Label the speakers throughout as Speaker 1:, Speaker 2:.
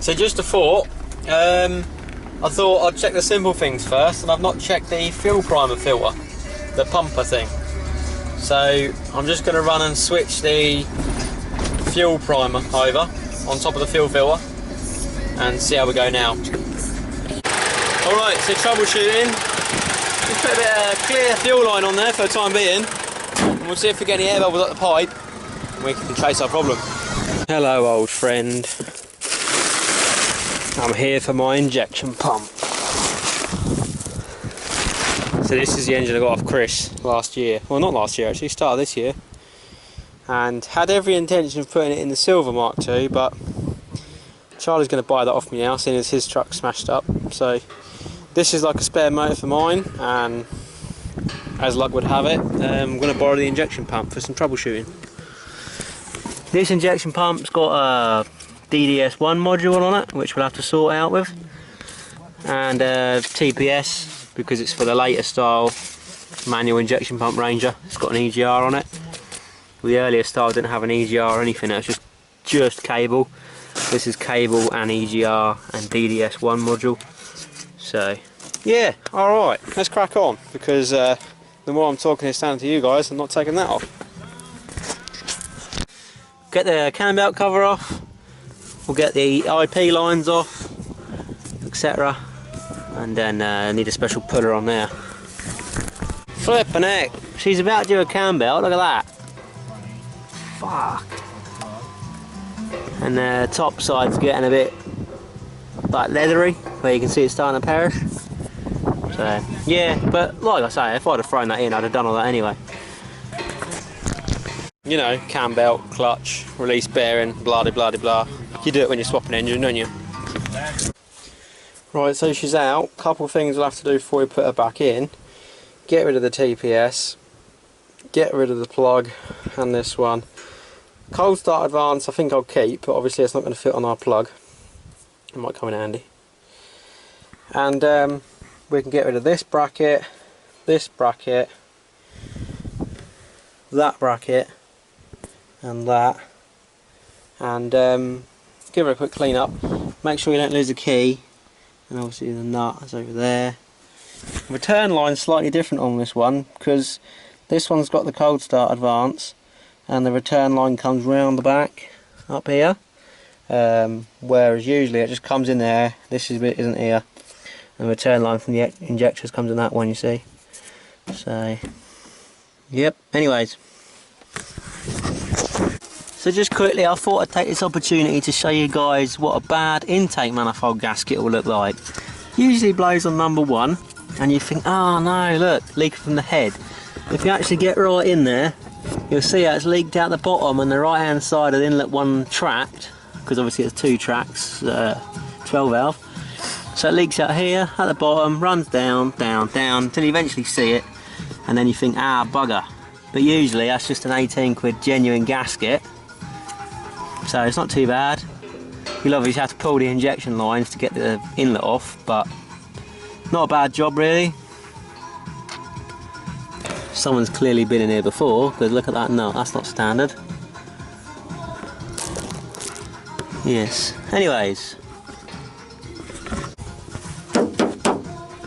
Speaker 1: So just a thought, I thought I'd check the simple things first, and I've not checked the fuel primer filter, the pumper thing. So I'm just going to run and switch the fuel primer over on top of the fuel filter and see how we go now. Alright, so troubleshooting. Just put a bit of clear fuel line on there for the time being, and we'll see if we get any air bubbles up the pipe and we can trace our problem. Hello old friend. I'm here for my injection pump. So this is the engine I got off Chris last year. Well, not last year actually, start of this year. And had every intention of putting it in the silver Mark II, but Charlie's going to buy that off me now, seeing as his truck's smashed up. So this is like a spare motor for mine, and as luck would have it, I'm going to borrow the injection pump for some troubleshooting. This injection pump's got a DDS1 module on it, which we'll have to sort out with, and TPS, because it's for the later style manual injection pump Ranger. It's got an EGR on it. The earlier style didn't have an EGR or anything, it was just cable. This is cable and EGR and DDS1 module. So yeah, alright, let's crack on, because the more I'm talking this down to you guys, I'm not taking that off. Get the cam belt cover off, we'll get the IP lines off, etc. And then need a special puller on there. Flippin' heck, she's about to do a cam belt, look at that. Fuck. And the top side's getting a bit like leathery, where you can see it's starting to perish. So yeah, but like I say, if I'd have thrown that in, I'd have done all that anyway. You know, cam belt, clutch, release bearing, blah de blah de blah. You do it when you're swapping engine, don't you? Right, so she's out. Couple of things we'll have to do before we put her back in. Get rid of the TPS, get rid of the plug and this one. Cold start advance I think I'll keep, but obviously it's not going to fit on our plug. It might come in handy. And we can get rid of this bracket, that bracket and that, and give her a quick clean up. Make sure you don't lose the key, and obviously the nut is over there. The return line's slightly different on this one, because this one's got the cold start advance and the return line comes round the back up here, whereas usually it just comes in there. This bit isn't here, and the return line from the injectors comes in that one, you see. So yep, anyways, so just quickly I thought I'd take this opportunity to show you guys what a bad intake manifold gasket will look like. Usually blows on number 1 and you think, oh no, look, leaking from the head. If you actually get right in there, you'll see how it's leaked out the bottom, and the right hand side of the inlet 1 trapped, because obviously it's 2 tracks, 12 valve. So it leaks out here at the bottom, runs down, down, down until you eventually see it, and then you think, ah, bugger. But usually that's just an 18 quid genuine gasket, so it's not too bad. You'll obviously have to pull the injection lines to get the inlet off, but not a bad job really. Someone's clearly been in here before, because look at that nut, that's not standard. Yes, anyways.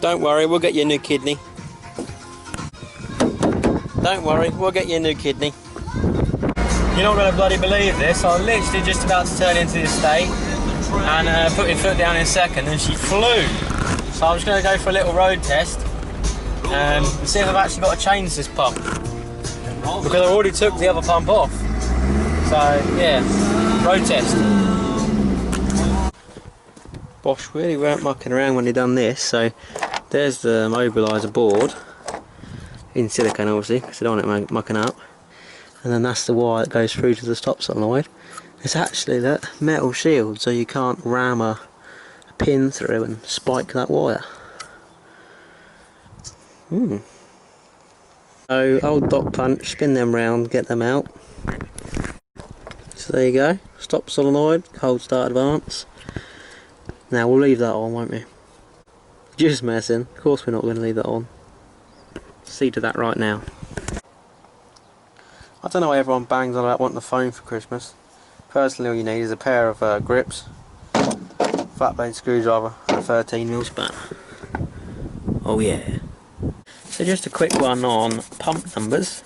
Speaker 1: Don't worry, we'll get you a new kidney. Don't worry, we'll get you a new kidney. You're not going to bloody believe this, I was literally just about to turn into the estate and put my foot down in a second and she flew. So I'm just going to go for a little road test and see if I've actually got to change this pump, because I already took the other pump off. So yeah, road test. Bosch really weren't mucking around when they done this. So there's the mobiliser board in silicone, obviously, because they don't want it mucking up. And then that's the wire that goes through to the stop solenoid. It's actually that metal shield, so you can't ram a pin through and spike that wire. So old dot punch, spin them round, get them out. So there you go, stop solenoid, cold start advance. Now we'll leave that on, won't we? Just messing, of course we're not going to leave that on. See to that right now. I don't know why everyone bangs on about wanting a phone for Christmas. Personally, all you need is a pair of grips, flat blade screwdriver and a 13mm spanner. Oh yeah. So just a quick one on pump numbers.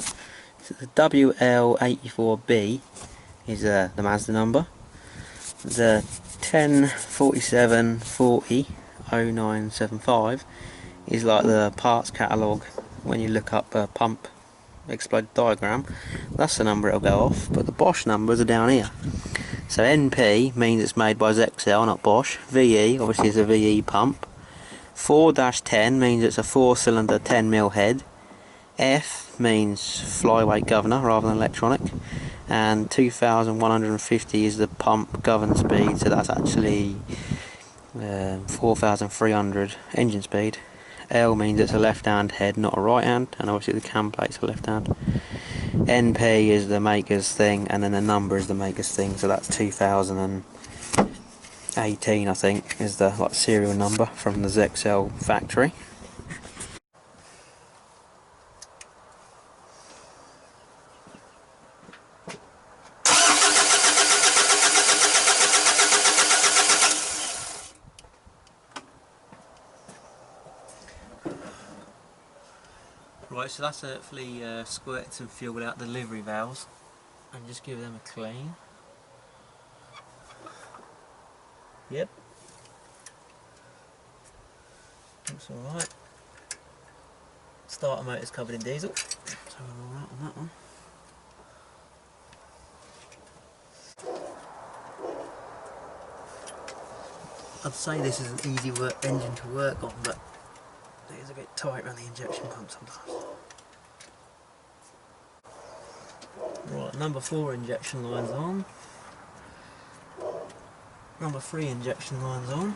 Speaker 1: So the WL84B is the Mazda number. The 1047400975 is like the parts catalogue when you look up a pump exploded diagram. That's the number it'll go off, but the Bosch numbers are down here. So NP means it's made by Zexel, not Bosch. VE obviously is a VE pump. 4-10 means it's a 4-cylinder 10mm head. F means flyweight governor rather than electronic. And 2150 is the pump govern speed, so that's actually 4300 engine speed. L means it's a left hand head, not a right hand, and obviously the cam plate's a left hand. NP is the maker's thing, and then the number is the maker's thing, so that's 2018 I think is the serial number from the Zexel factory. Right, so that's hopefully squirted some fuel out the delivery valves and just give them a clean. Yep. Looks alright. Starter motor's covered in diesel, so we're alright on that one. I'd say this is an easy engine to work on, but it is a bit tight around the injection pump sometimes. Right, number 4 injection line's on. Number 3 injection line's on.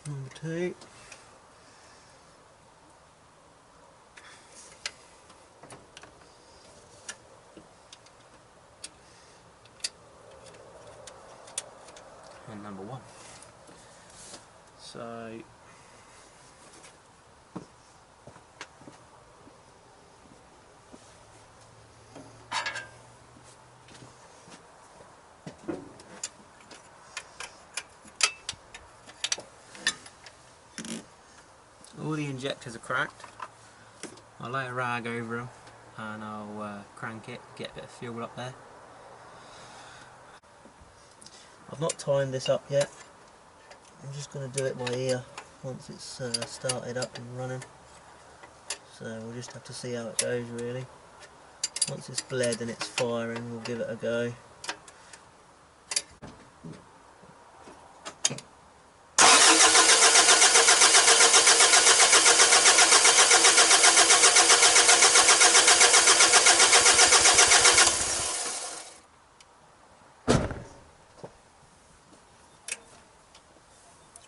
Speaker 1: Number 2. And number 1. So all the injectors are cracked. I'll lay a rag over them and I'll crank it, get a bit of fuel up there. I've not timed this up yet. I'm just going to do it by ear once it's started up and running. So we'll just have to see how it goes really. Once it's bled and it's firing, we'll give it a go.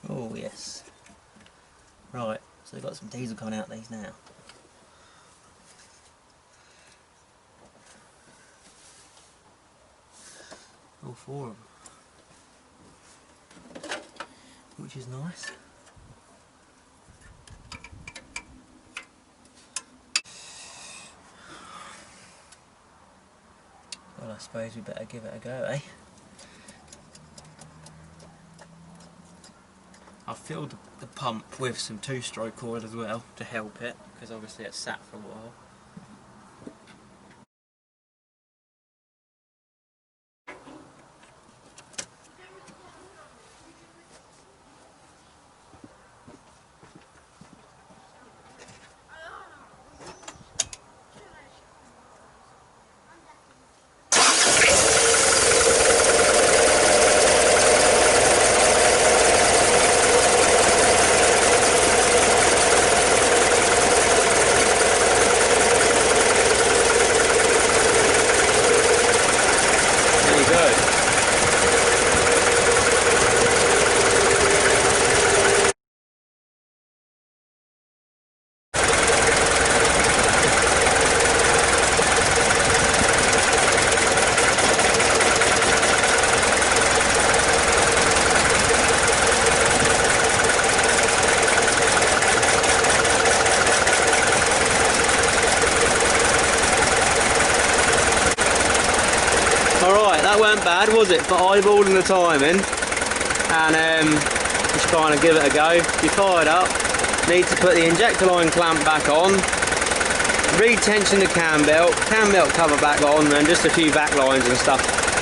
Speaker 1: Oh yes. Right, so we've got some diesel coming out these now. All 4 of them. Which is nice. Well, I suppose we better give it a go, eh? I've filled the pump with some 2-stroke oil as well to help it, because obviously it's sat for a while. that weren't bad, was it? For eyeballing the timing and just kind of give it a go. You fired up, need to put the injector line clamp back on, retension the cam belt cover back on, and just a few back lines and stuff.